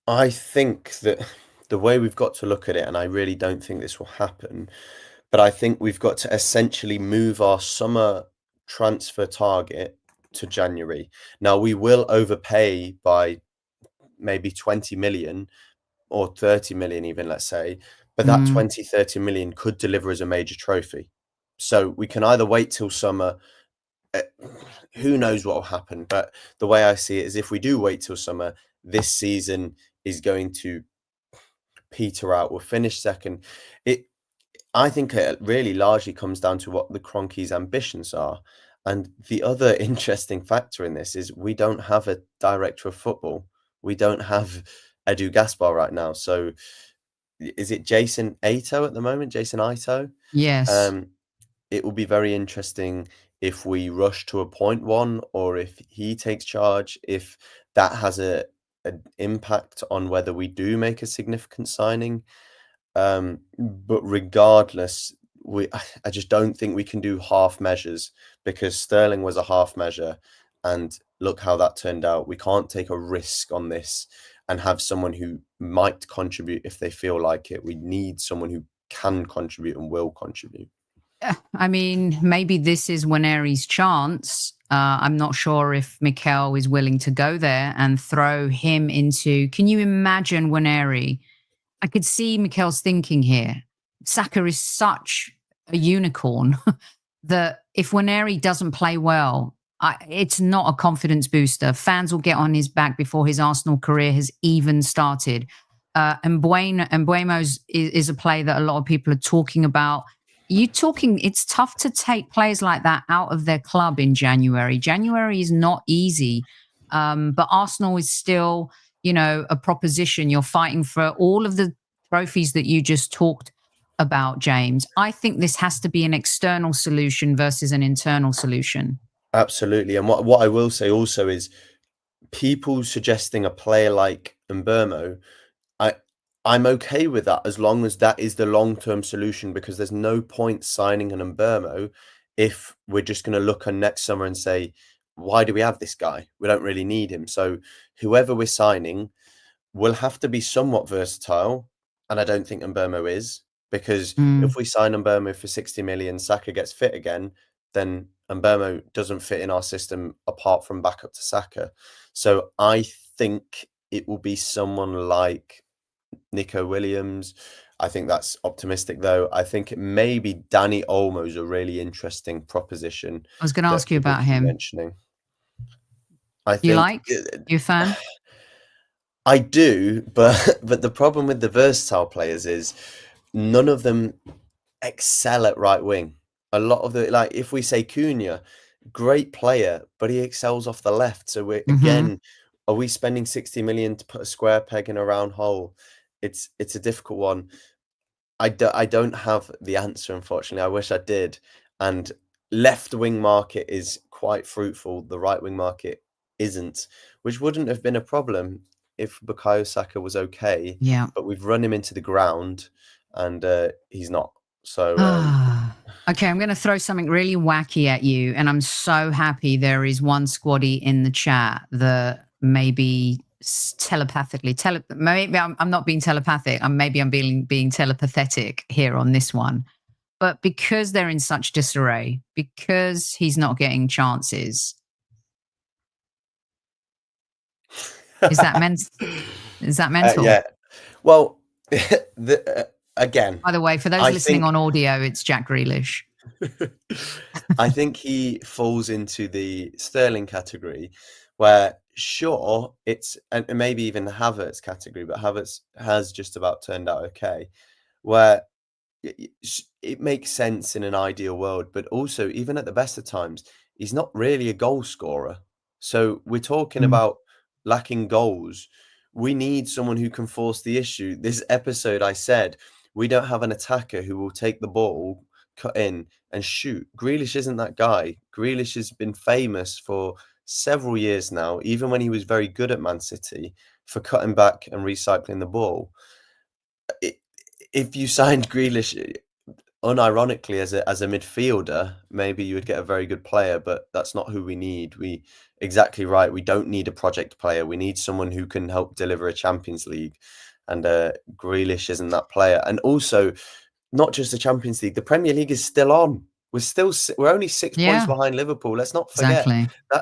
I think that the way we've got to look at it, and I really don't think this will happen, but I think we've got to essentially move our summer transfer target to January. Now, we will overpay by maybe 20 million or 30 million even, let's say, but that 20, 30 million could deliver as a major trophy. So we can either wait till summer, who knows what will happen, but the way I see it is if we do wait till summer, this season is going to peter out. We'll finish second. I think it really largely comes down to what the Kroenkes' ambitions are. And the other interesting factor in this is we don't have a director of football. We don't have Edu Gaspar right now. So is it Jason Ito at the moment? Jason Ito?
Yes.
It will be very interesting if we rush to appoint one or if he takes charge, if that has an impact on whether we do make a significant signing. But regardless, I just don't think we can do half measures, because Sterling was a half measure and look how that turned out. We can't take a risk on this and have someone who might contribute if they feel like it. We need someone who can contribute and will contribute.
I mean, maybe this is Nwaneri's chance. I'm not sure if Mikel is willing to go there and throw him into. Can you imagine Nwaneri? I could see Mikel's thinking here. Saka is such a unicorn that if Nwaneri doesn't play well, it's not a confidence booster. Fans will get on his back before his Arsenal career has even started. And Mbeumo is a play that a lot of people are talking about. It's tough to take players like that out of their club in January. January is not easy, but Arsenal is still, a proposition. You're fighting for all of the trophies that you just talked about, James. I think this has to be an external solution versus an internal solution.
Absolutely. And what I will say also is people suggesting a player like Mbeumo, I'm okay with that as long as that is the long-term solution, because there's no point signing an Mbeumo if we're just going to look on next summer and say, why do we have this guy? We don't really need him. So whoever we're signing will have to be somewhat versatile. And I don't think Mbeumo is, because if we sign Mbeumo for 60 million, Saka gets fit again, then Mbeumo doesn't fit in our system apart from backup to Saka. So I think it will be someone like Nico Williams. I think that's optimistic, though. I think it may be Danny Olmo's a really interesting proposition.
I was going to ask you about him.
Mentioning.
You a fan?
I do, but the problem with the versatile players is none of them excel at right wing. A lot of if we say Cunha, great player, but he excels off the left. So again, are we spending 60 million to put a square peg in a round hole? It's a difficult one. I don't have the answer, unfortunately. I wish I did. And left wing market is quite fruitful. The right wing market isn't, which wouldn't have been a problem if Bukayo Saka was okay.
Yeah.
But we've run him into the ground and he's not. So
okay, I'm going to throw something really wacky at you, and I'm so happy there is one squaddy in the chat that maybe telepathically, maybe I'm not being telepathic. I'm being telepathetic here on this one, but because they're in such disarray, because he's not getting chances. Is that mental?
Yeah. Well, again.
By the way, for those listening on audio, it's Jack Grealish.
I think he falls into the Sterling category, where sure it's, and maybe even the Havertz category, but Havertz has just about turned out okay, where it makes sense in an ideal world, but also even at the best of times, he's not really a goal scorer. So we're talking about lacking goals. We need someone who can force the issue. This episode, I said, we don't have an attacker who will take the ball, cut in and shoot. Grealish isn't that guy. Grealish has been famous for several years now, even when he was very good at Man City, for cutting back and recycling the ball. If you signed Grealish unironically as a midfielder, maybe you would get a very good player, but that's not who we need. Exactly right. We don't need a project player. We need someone who can help deliver a Champions League, and Grealish isn't that player. And also, not just the Champions League, the Premier League is still on. We're only 6 points behind Liverpool. Let's not forget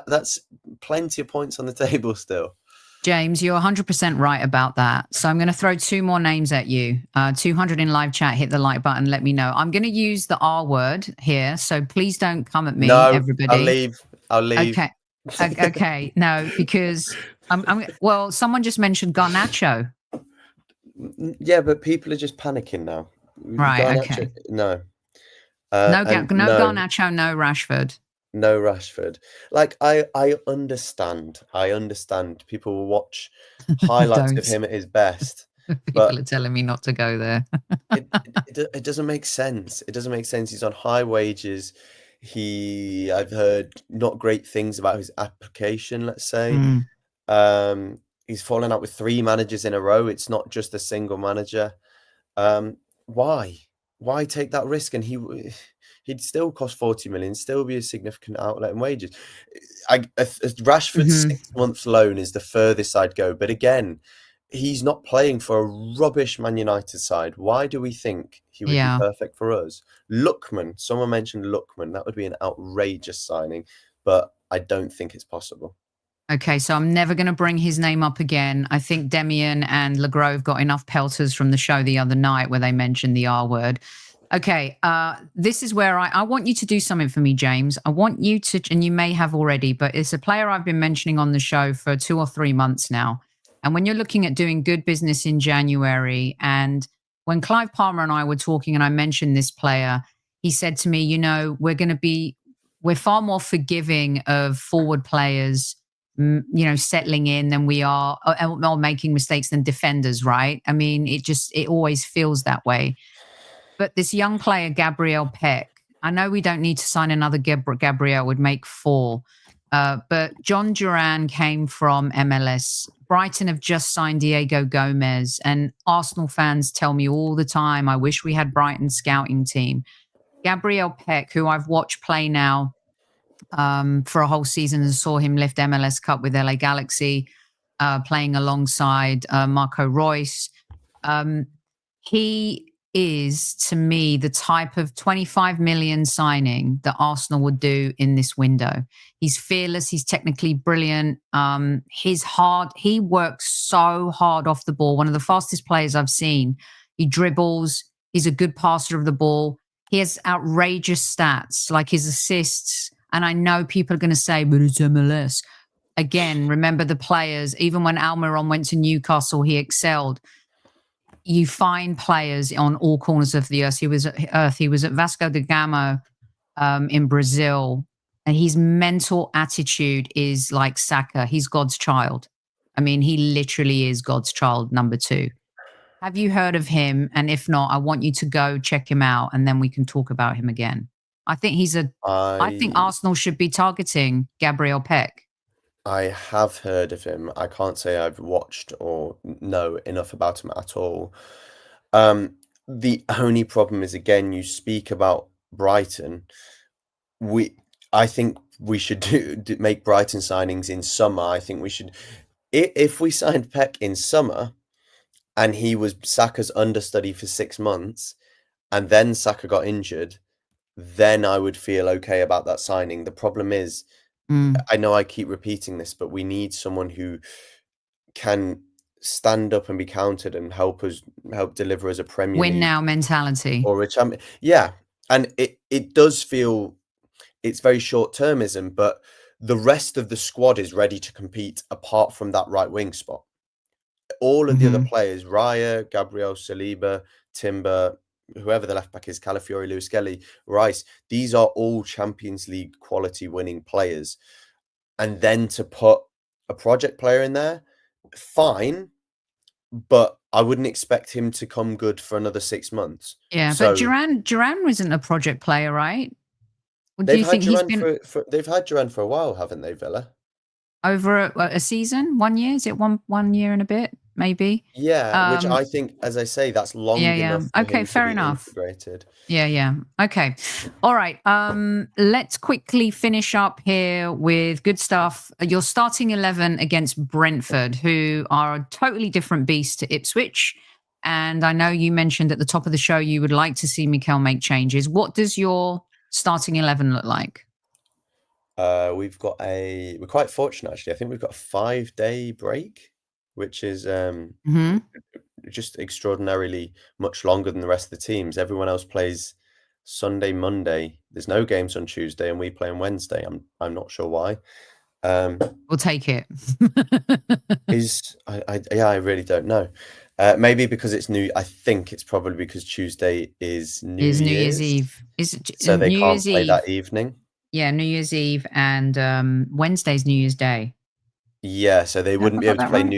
that's plenty of points on the table still.
James, you're 100% right about that. So I'm going to throw 2 more names at you. 200 in live chat. Hit the like button. Let me know. I'm going to use the R word here. So please don't come at me, everybody.
I'll leave.
Okay. Okay. No, because well, someone just mentioned Garnacho.
Yeah, but people are just panicking now.
Right.
Garnacho,
okay.
No.
No Garnacho, no Rashford.
No Rashford. Like, I understand. People will watch highlights of him at his best.
People are telling me not to go there.
It doesn't make sense. It doesn't make sense. He's on high wages. I've heard not great things about his application, let's say. He's fallen out with 3 managers in a row. It's not just a single manager. Why take that risk? And he'd still cost 40 million, still be a significant outlet in wages. Rashford's 6 months loan is the furthest I'd go. But again, he's not playing for a rubbish Man United side. Why do we think he would be perfect for us? Lookman, someone mentioned Lookman. That would be an outrageous signing, but I don't think it's possible.
Okay, so I'm never going to bring his name up again. I think Demian and Legrove got enough pelters from the show the other night where they mentioned the R word. Okay, this is where I want you to do something for me, James. I want you to, and you may have already, but it's a player I've been mentioning on the show for 2 or 3 months now. And when you're looking at doing good business in January, and when Clive Palmer and I were talking and I mentioned this player, he said to me, we're far more forgiving of forward players, settling in than we are, or making mistakes than defenders, right? I mean, it always feels that way. But this young player, Gabriel Peck, I know we don't need to sign another Gabriel, would make 4. But John Duran came from MLS. Brighton have just signed Diego Gomez. And Arsenal fans tell me all the time, I wish we had Brighton's scouting team. Gabriel Peck, who I've watched play now for a whole season and saw him lift MLS Cup with LA Galaxy, playing alongside Marco Reus. He is, to me, the type of 25 million signing that Arsenal would do in this window. He's fearless. He's technically brilliant. He works so hard off the ball. One of the fastest players I've seen. He dribbles. He's a good passer of the ball. He has outrageous stats, like his assists. And I know people are going to say, but it's MLS. Again, remember the players. Even when Almiron went to Newcastle, he excelled. You find players on all corners of the earth. He was at Vasco da Gama in Brazil, and his mental attitude is like Saka. He's God's child. I mean, he literally is God's child, number 2. Have you heard of him? And if not, I want you to go check him out, and then we can talk about him again. I think I think Arsenal should be targeting Gabriel Peck.
I have heard of him. I can't say I've watched or know enough about him at all. The only problem is, again, you speak about Brighton. I think we should make Brighton signings in summer. I think we should, if we signed Peck in summer and he was Saka's understudy for 6 months and then Saka got injured, then I would feel okay about that signing. The problem is, I know I keep repeating this, but we need someone who can stand up and be counted and help deliver as a Premier
League. Win now mentality.
Or a champion. Yeah. And it does feel it's very short-termism, but the rest of the squad is ready to compete apart from that right wing spot. All of the other players, Raya, Gabriel, Saliba, Timber, whoever the left back is, Calafiori, Lewis Skelly, Rice, these are all Champions League quality winning players. And then to put a project player in there, fine, but I wouldn't expect him to come good for another 6 months.
Yeah, but
So
Duran isn't a project player, right? Or do
they've
you
had
think he's
Duran
been
for a while, haven't they, Villa?
over a season, 1 year? Is it one year and a bit, maybe?
Yeah, which I think, as I say, that's long
Yeah.
enough for
Okay,
him to
fair
be
enough.
integrated.
Yeah. Okay. All right. Let's quickly finish up here with good stuff. Your starting 11 against Brentford, who are a totally different beast to Ipswich. And I know you mentioned at the top of the show you would like to see Mikel make changes. What does your starting 11 look like?
We're quite fortunate, actually. I think we've got a 5-day break, which is
Hmm.
just extraordinarily much longer than the rest of the teams. Everyone else plays Sunday, Monday. There's no games on Tuesday, and we play on Wednesday. I'm not sure why.
We'll take it.
I really don't know. Maybe because it's new. I think it's probably because Tuesday is New
Is New Year's
Year's,
Eve. Is
so they
New
can't
Year's
play
Eve.
that evening.
Yeah, New Year's Eve and Wednesday's New Year's Day.
Yeah, so they wouldn't
I
be
got
able to
that
play
right?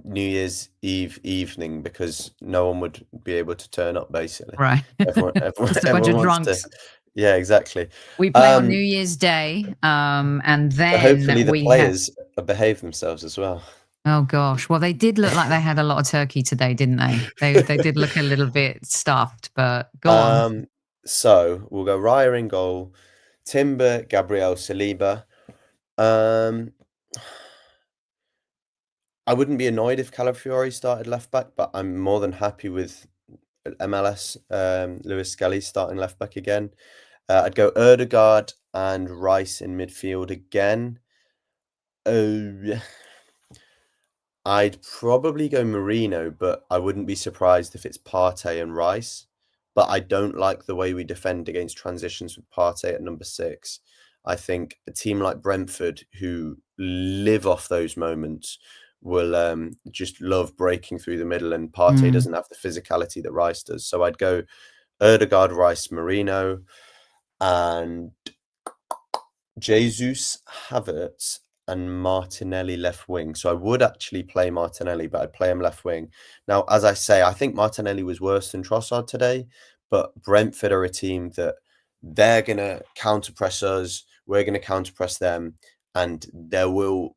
New Year's Eve evening because no one would be able to turn up, basically.
Right. Just a bunch of
Everyone wants to.
drunks.
Yeah, exactly.
We play on New Year's Day, and
So hopefully
then
the
we have.
players behave themselves as well.
Oh gosh, well they did look like they had a lot of turkey today, didn't they? They did look a little bit stuffed, but go on.
So we'll go Raya in goal, Timber, Gabriel, Saliba. Um, I wouldn't be annoyed if Calafiori started left back, but I'm more than happy with MLS, Lewis Skelly starting left back again. I'd go Erdegaard and Rice in midfield again. I'd probably go Marino, but I wouldn't be surprised if it's Partey and Rice. But I don't like the way we defend against transitions with Partey at number 6. I think a team like Brentford, who live off those moments, will just love breaking through the middle, and Partey doesn't have the physicality that Rice does. So I'd go Erdegaard, Rice, Marino, and Jesus, Havertz, and Martinelli left wing. So I would actually play Martinelli, but I'd play him left wing. Now, as I say, I think Martinelli was worse than Trossard today, but Brentford are a team that they're going to counter-press us, we're going to counter-press them, and there will,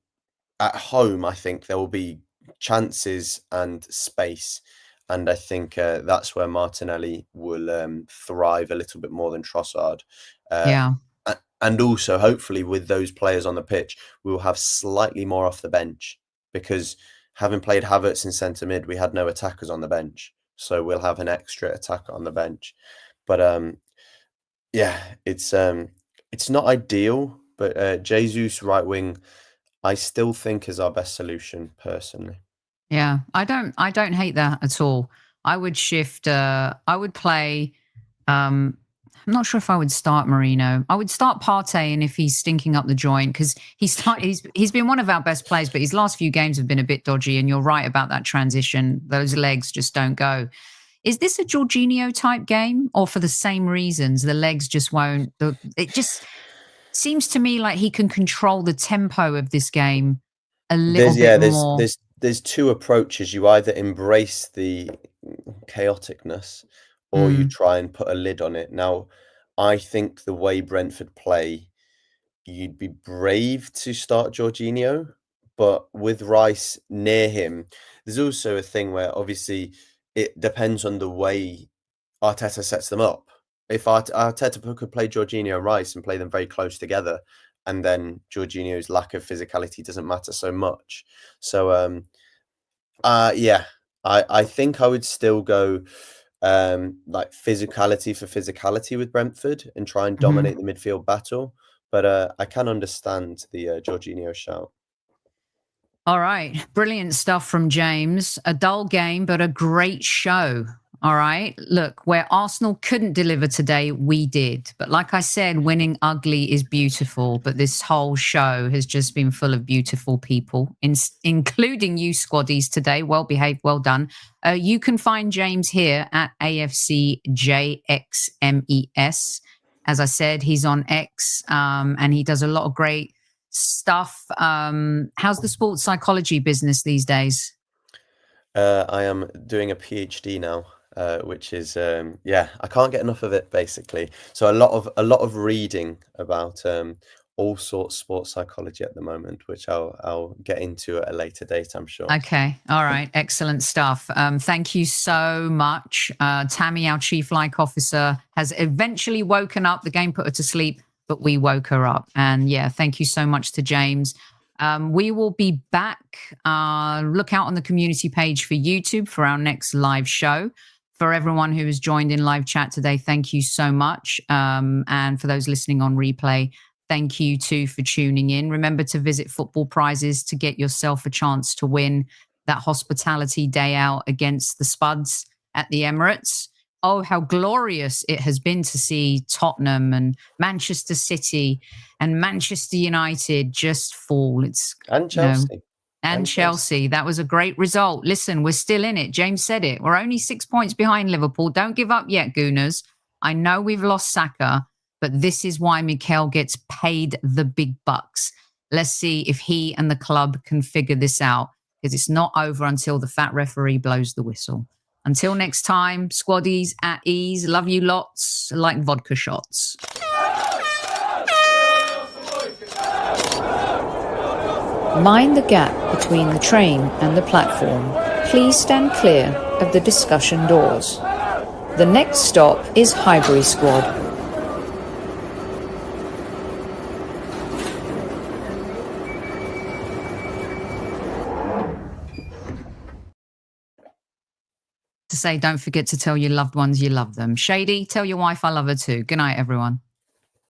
at home, I think there will be chances and space. And I think that's where Martinelli will thrive a little bit more than Trossard.
Yeah.
And also, hopefully, with those players on the pitch, we will have slightly more off the bench, because having played Havertz in centre mid, we had no attackers on the bench. So we'll have an extra attacker on the bench. But yeah, it's not ideal, but Jesus right wing, I still think is our best solution personally.
Yeah, I don't hate that at all. I would shift. I would play. I'm not sure if I would start Marino. I would start Partey, and if he's stinking up the joint, because he's been one of our best players, but his last few games have been a bit dodgy. And you're right about that transition; those legs just don't go. Is this a Jorginho type game, or for the same reasons the legs just won't? It just seems to me like he can control the tempo of this game a little bit more.
There's two approaches. You either embrace the chaoticness, or you try and put a lid on it. Now, I think the way Brentford play, you'd be brave to start Jorginho, but with Rice near him, there's also a thing where obviously it depends on the way Arteta sets them up. If Arteta could play Jorginho and Rice and play them very close together, and then Jorginho's lack of physicality doesn't matter so much. So yeah, I think I would still go like physicality for physicality with Brentford and try and dominate the midfield battle. But I can understand the Jorginho shout.
All right. Brilliant stuff from James. A dull game, but a great show. All right. Look, where Arsenal couldn't deliver today, we did. But like I said, winning ugly is beautiful. But this whole show has just been full of beautiful people, including you squaddies today. Well behaved. Well done. You can find James here at AFCJXMES. As I said, he's on X and he does a lot of great stuff. How's the sports psychology business these days?
I am doing a PhD now, which is yeah, I can't get enough of it basically. So a lot of reading about all sorts of sports psychology at the moment, which I'll get into at a later date, I'm sure.
Okay. All right. Excellent stuff. Thank you so much. Tammy, our chief like officer, has eventually woken up. The game put her to sleep, but we woke her up. And yeah, thank you so much to James. We will be back. Look out on the community page for YouTube for our next live show. For everyone who has joined in live chat today, thank you so much. And for those listening on replay, thank you too for tuning in. Remember to visit Football Prizes to get yourself a chance to win that hospitality day out against the Spuds at the Emirates. Oh, how glorious it has been to see Tottenham and Manchester City and Manchester United just fall.
And Chelsea.
And Chelsea. That was a great result. Listen, we're still in it. James said it. We're only 6 points behind Liverpool. Don't give up yet, Gooners. I know we've lost Saka, but this is why Mikel gets paid the big bucks. Let's see if he and the club can figure this out, because it's not over until the fat referee blows the whistle. Until next time, squaddies at ease. Love you lots, like vodka shots.
Mind the gap between the train and the platform. Please stand clear of the discussion doors. The next stop is Highbury Squad.
To say, don't forget to tell your loved ones you love them. Shady, tell your wife I love her too. Good night, everyone.